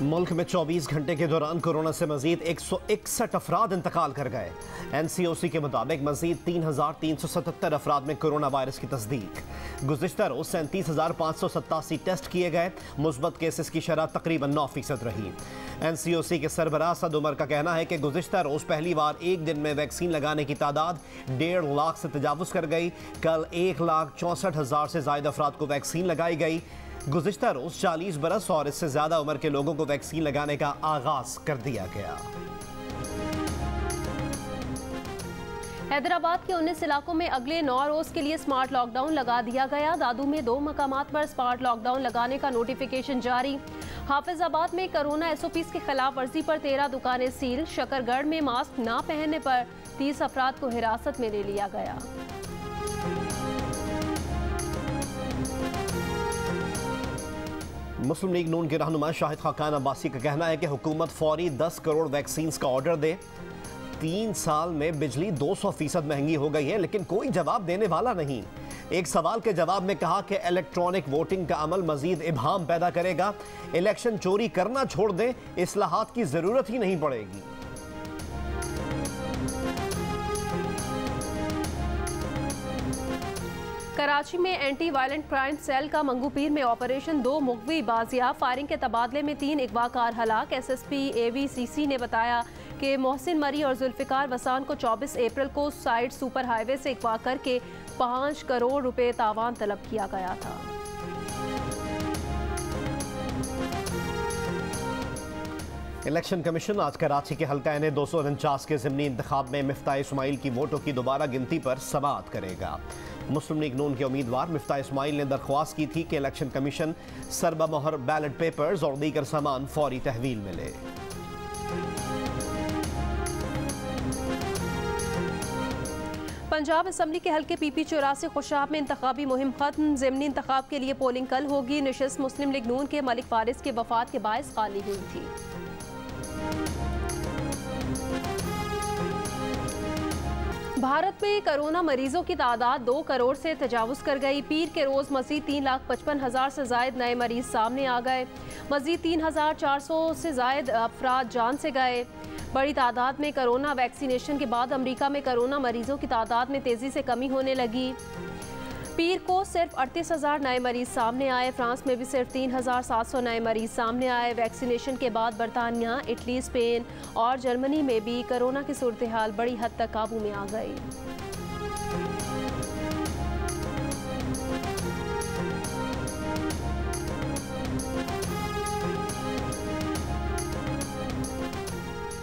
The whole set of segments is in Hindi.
मुल्क में 24 घंटे के दौरान कोरोना से मजीद 161 अफराद इंतकाल कर गए। NCOC के मुताबिक मजीद 3,377 अफराद में कोरोना वायरस की तस्दीक। गुज़िश्ता रोज 37,587 टेस्ट किए गए। मुस्बत केसेस की शरह तकरीबन 9% रही। NCOC के सरबराह सद उमर का कहना है कि गुज़िश्ता रोज पहली बार एक दिन में वैक्सीन लगाने की तादाद 1.5 लाख से तजावुज़ कर गई। कल 1,64,000 से ज़ायद अफराद को वैक्सीन लगाई गई। गुज़िश्ता रोज 40 बरस और इससे ज्यादा उम्र के लोगों को वैक्सीन लगाने का आगाज कर दिया गया। हैदराबाद के 19 इलाकों में अगले 9 रोज के लिए स्मार्ट लॉकडाउन लगा दिया गया। दादू में 2 मकामात पर स्मार्ट लॉकडाउन लगाने का नोटिफिकेशन जारी। हाफिजाबाद में कोरोना SOPs की खिलाफ वर्जी पर 13 दुकानें सील। शकरगढ़ में मास्क न पहनने पर 30 अफराद को हिरासत में ले लिया गया। मुस्लिम लीग नून के रहनुमा शाहिद खाकान अब्बासी का कहना है कि हुकूमत फौरी 10 करोड़ वैक्सीन का ऑर्डर दे। 3 साल में बिजली 200% महंगी हो गई है, लेकिन कोई जवाब देने वाला नहीं। एक सवाल के जवाब में कहा कि इलेक्ट्रॉनिक वोटिंग का अमल मजीद इब्हाम पैदा करेगा। इलेक्शन चोरी करना छोड़ दें, इस्लाहात की जरूरत ही नहीं पड़ेगी। कराची में एंटी वायलेंट क्राइम सेल का मंगूपीर में ऑपरेशन 2 मुगवी बाजियाब। फायरिंग के तबादले में 3 अगवाकार हलाक। SSP AVCC ने बताया कि मोहसिन मरी और जुल्फिकार वसान को 24 अप्रैल को साइड सुपर हाईवे से अगवा करके 5 करोड़ रुपए तावान तलब किया गया था। इलेक्शन कमीशन आज कराची के हल्का N 249 के ज़िमनी इंतखाब में मिफ्ताह इस्माइल की वोटों की दोबारा गिनती पर समाअत करेगा। मुस्लिम लीग नून के उम्मीदवार मिफ्ताह इस्माइल ने दरख्वास्त की थी कि इलेक्शन कमीशन सरबा मोहर बैलेट पेपर्स और दीगर सामान फौरी तहवील में ले। पंजाब असम्बली के हल्के PP 84 खुशाब में इंतखाबी मुहिम खत्म। ज़िमनी इंतखाब के लिए पोलिंग कल होगी। नशिस्त मुस्लिम लीग नून के मलिक फारिस के वफात के बायस खाली हुई थी। भारत में कोरोना मरीजों की तादाद 2 करोड़ से तजावुज़ कर गई। पीर के रोज़ मज़ीद 3,55,000 से ज़ायद नए मरीज सामने आ गए। मज़ीद 3,400 से ज़ायद अफराद जान से गए। बड़ी तादाद में कोरोना वैक्सीनेशन के बाद अमरीका में कोरोना मरीजों की तादाद में तेज़ी से कमी होने लगी। पीर को सिर्फ 38,000 नए मरीज सामने आए। फ्रांस में भी सिर्फ 3,700 नए मरीज सामने आए। वैक्सीनेशन के बाद बरतानिया, इटली, स्पेन और जर्मनी में भी कोरोना की सूरत हाल बड़ी हद तक काबू में आ गई।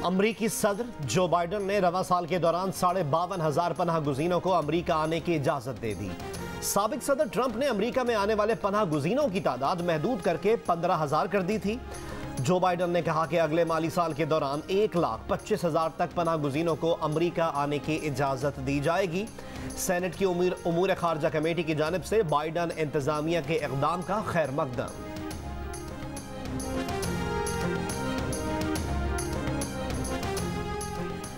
अमरीकी सदर जो बाइडन ने रवा साल के दौरान 52,500 पनाह गुज़ीनों को अमरीका आने की इजाज़त दे दी। साबिक सदर ट्रंप ने अमरीका में आने वाले पनाह गुज़ीनों की तादाद महदूद करके 15,000 कर दी थी। जो बाइडन ने कहा कि अगले माली साल के दौरान 1,25,000 तक पनाह गुज़ीनों को अमरीका आने की इजाज़त दी जाएगी। सेनेट की उमूर खारजा कमेटी की जानिब से बाइडन इंतज़ामिया के इक़दाम का खैर मकदम।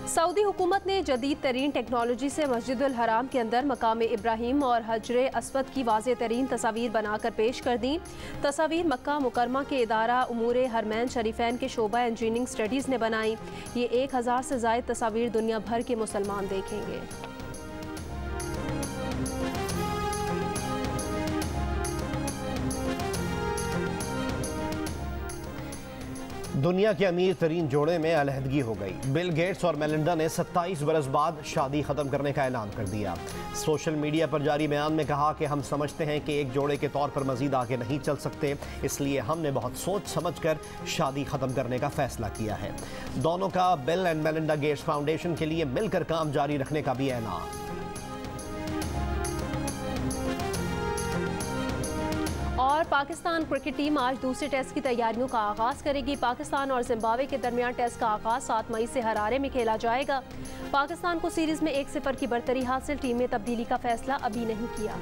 सऊदी हुकूमत ने जदीद तरीन टेक्नोलॉजी से मस्जिदुल हराम के अंदर मकाम इब्राहिम और हजर अस्वद की वाज़ेह तरीन तस्वीर बनाकर पेश कर दी। तस्वीर मक्का मुकरमा के इदारा उमूर हरमैन शरीफैन के शोबा इंजीनियरिंग स्टडीज़ ने बनाई। ये 1,000 से ज़ायद तस्वीर दुनिया भर के मुसलमान देखेंगे। दुनिया के अमीर तरीन जोड़े में अलहदगी हो गई। बिल गेट्स और मेलिंडा ने 27 बरस बाद शादी ख़त्म करने का ऐलान कर दिया। सोशल मीडिया पर जारी बयान में कहा कि हम समझते हैं कि एक जोड़े के तौर पर मजीद आगे नहीं चल सकते, इसलिए हमने बहुत सोच समझ कर शादी ख़त्म करने का फैसला किया है। दोनों का bill and Melinda Gates foundation के लिए मिलकर काम जारी रखने का भी ऐलान। और पाकिस्तान क्रिकेट टीम आज दूसरे टेस्ट की तैयारियों का आगाज़ करेगी। पाकिस्तान और जिम्बाब्वे के दरमियान टेस्ट का आगाज़ 7 मई से हरारे में खेला जाएगा। पाकिस्तान को सीरीज़ में 1-0 की बरतरी हासिल। टीम में तब्दीली का फैसला अभी नहीं किया।